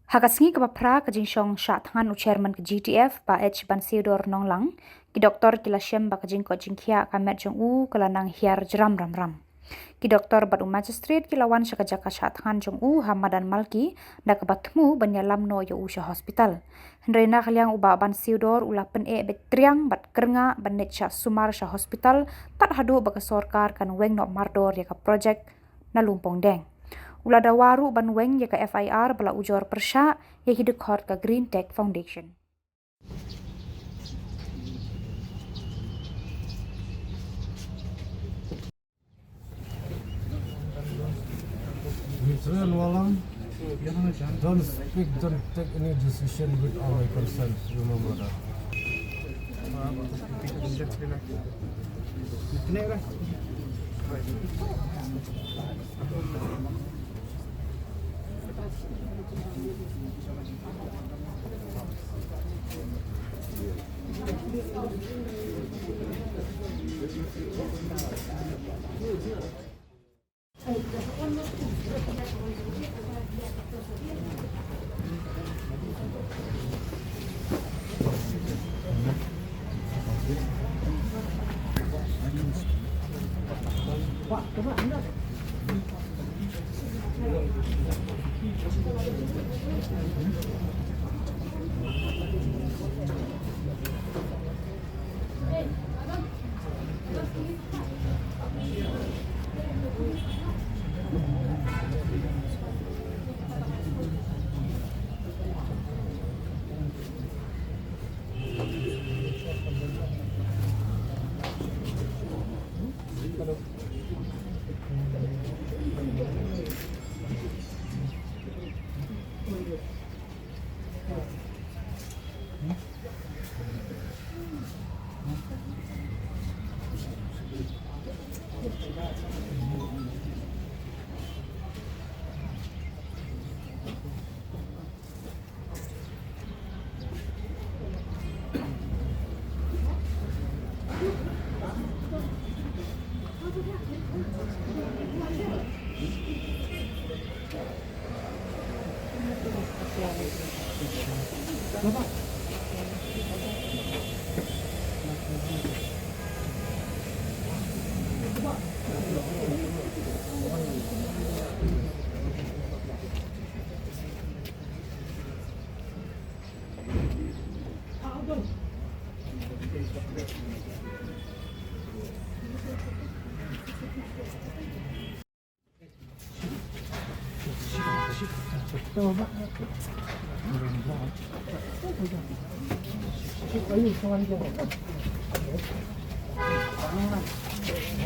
Hakasingi ke bapra ke jingsong sya tangan chairman ke GTF pa H Bansiewdor nonglang ki doktor kila syem ba ke jingko jingkia ka met jong u kala nang hiar jeram ram ram. Ki doktor bat magistrate kilawan sya jaka sya tangan jong u Hamadan Malki da ke batmu banyalam no yo usha hospital. Hendrena kaliang uba Bansiewdor ula pen betriang bat Kyrngah banet sya sumar sya hospital tak hadu ba ke sorkar kan Weng no mardor ya ka projek na Lumpongdeng. Ula da waru ban Weng ya ka FIR bala ujor persya ya hidup khort ka Green Tech Foundation. Don't speak, don't take any decision without my consent. Remember that.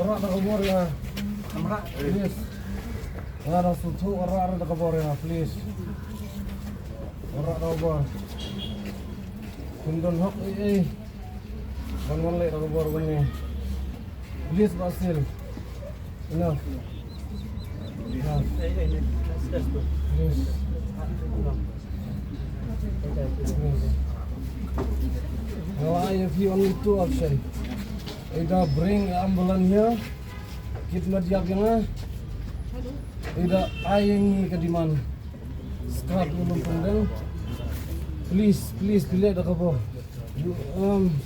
Orang nak Khubor ya, Samla, please. Orang susu orang nak Khubor ya, please. Orang nak Khubor. Kundon hok wan lek nak Khubor bani. Please Basil. Enough. Please. Now I have here only two options. Either bring ambulance here, keep mediak yang either I yang ke diman scrap Lumpongdeng. Please, delay the Khubor. You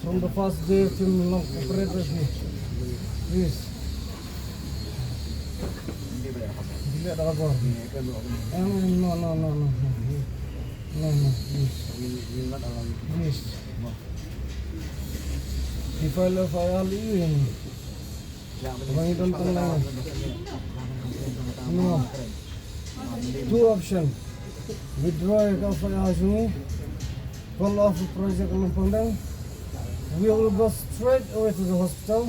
from the first day film long operate with me. Please. Delay the Khubor. No, please. If I love ini, orang itu tenang. No, two options. Withdraw your FIR, call off the project Lumpongdeng. We will go straight away to the hospital.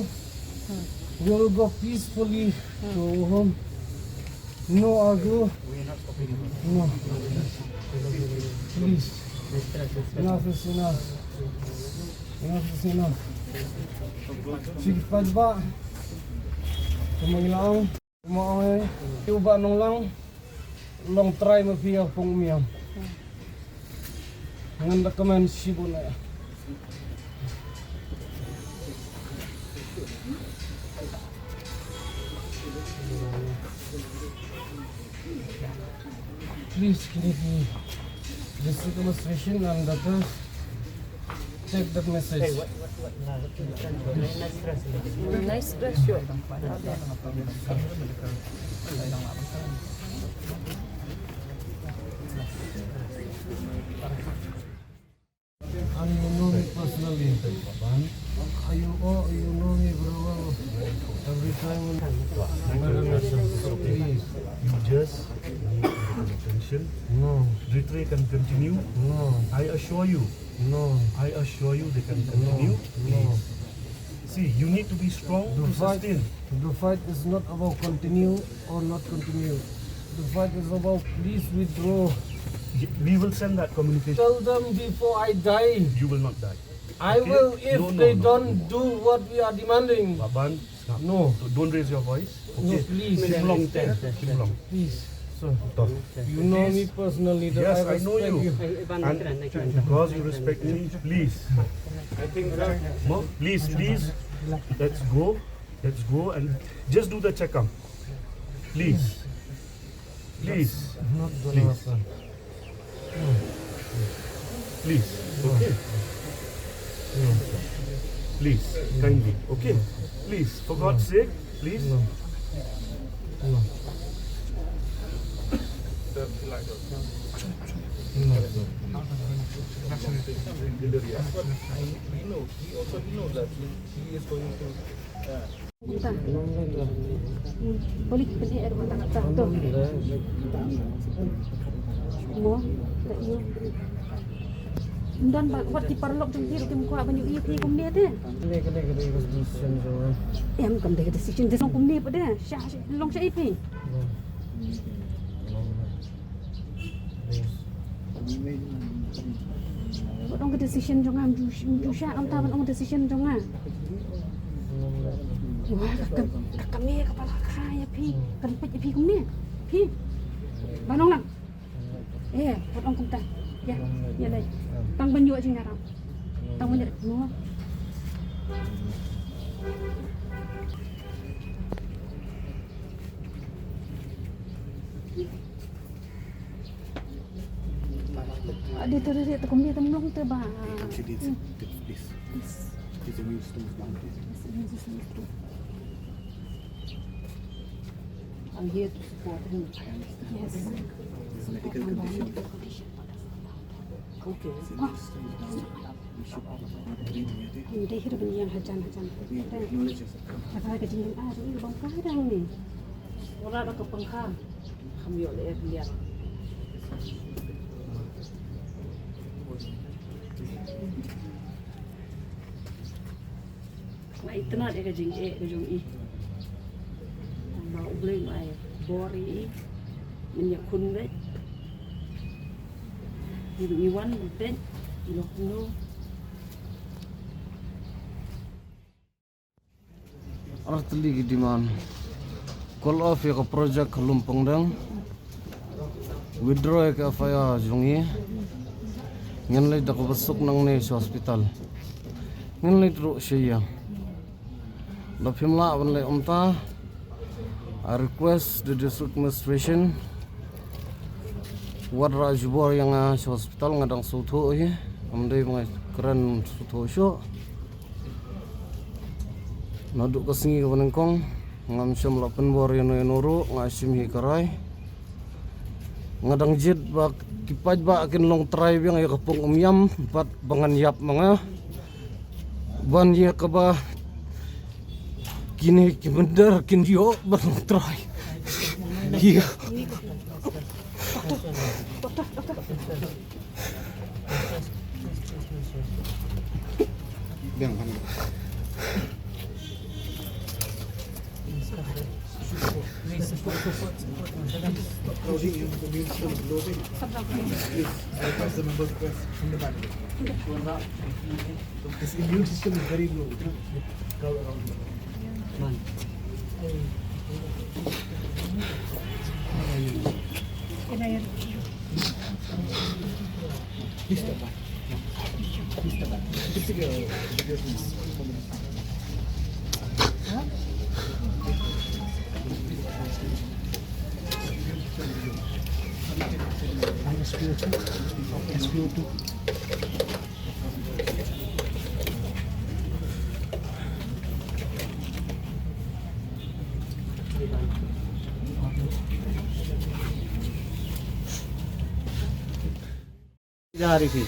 We will go peacefully to home. No argue. No. Please. Enough is enough. Enough is enough. Sige pa ba? Kumangilang, kumaoy. Uba nong lang, long try mapiya pong umiyam. Nganda kaman sibo na ya. Please give me district administration and doctors check that message. Nice dress you. And you know me personally. You know me very well. Every time please. You just need attention. No, Retreat can continue. no, I assure you. no. I assure you they can continue. No. See, you need to be strong to sustain. The fight is not about continue or not continue. The fight is about please withdraw. We will send that communication. Tell them before I die. You will not die. I Okay? will if No, no, they no. don't do what we are demanding. Baban, stop. No. Don't raise your voice. No, Okay. please. Shillong, Shillong. Please, sir. Talk. You know me personally. That Yes, I I know respect you. And because you respect me, please. No, please, let's go and just do the checkup. Please. Please. Not gonna Please. happen. Please. Okay. Please. Kindly. Okay. Please. For God's sake. Please. No. No. Balik balik air mata kata tu. Mo, tak you. Dan buat di parlok jeng dir tim kuat banyak iya kum dia deh. Kena decision semua. Em kam deh decision des kum dia pada. Syah long syah ipi. Buat orang decision jong am syah am taban orang decision jong ah. Wah, kami kepala kaya pi. Kan pi kum ni. Pi. Banong lang. Buat orang kum ta. Ya, ya lai. Tang banyu aja ngarap. Tang banyu mo. Ada tu dia kum dia temlong tu ba. It's a real stomach mountain. I'm here to support him. Yes. His medical condition. Okay. We should not dream yet. Hindi hirap niya hajan. We acknowledge as a country. Nakaya ka din yung bang kadang ni. Wala na kapangka. Kami ulit lihat. Nah itu nak dia kajing kajong i. Mau beli mai bori minyak kun deh. Iwan deh. Ilok no. Arah teli di mana? Call off ya ke projek Lumpongdeng. Withdraw ya ke afaya jungi. Ngenlai dak besuk nang NEHU hospital. Ngenlai teruk siya. Lapimla wanlai umta. I request the district administration wadra Khubor yang hospital ngadang sutu ye. Amdai mga keren sutu syo. Naduk kesingi ke penengkong ngam Samla penbor yang nuru ngasim hi karai ngadang jid bak kipaj ba akin long tribe yang ya kapung umyam bat bangan yap mga ban ye ka ba kini kimender kin dio ba long try iya Yang mana? Request the members request from the back. His immune system is very low. Go around here. Please step back. Please step back. Just take a video, please. SPO2. Jari pi.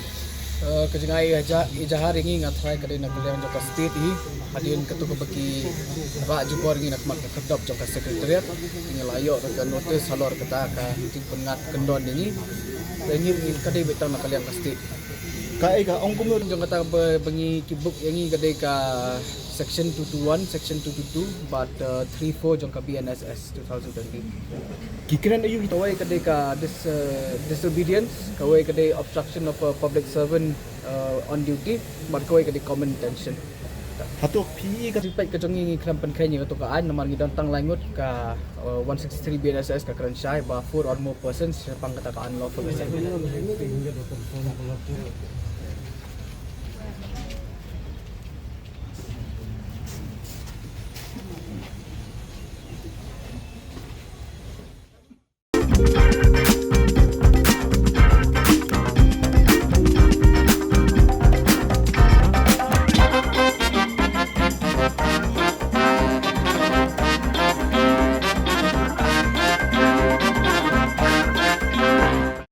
Kejengai ijahar ringi ngatrai kadai nak kuliah jangka state hi hadiun ketua bagi rak Khubor ringi nak mak kedop jangka sekretariat tinggal layok ke notis halor kata ka ting pengat kendon ini ringi kadai betang nak kalian ka state Kai ka ong kumur jangka kata bengi kibuk yangi kadai ka section 221 section 222 but 34 jangka BNSS 2020 kikiran ayu kita kawai kadai ka disobedience kawai kadai obstruction of a public servant on duty but kawai kadai common intention hatuk PE ka Sipat kejongi kerampan kanya atau kaan namar ngi dantang langut ka 163 BNSS ka keransyai ba 4 or more persons sepang kata ka unlawful assembly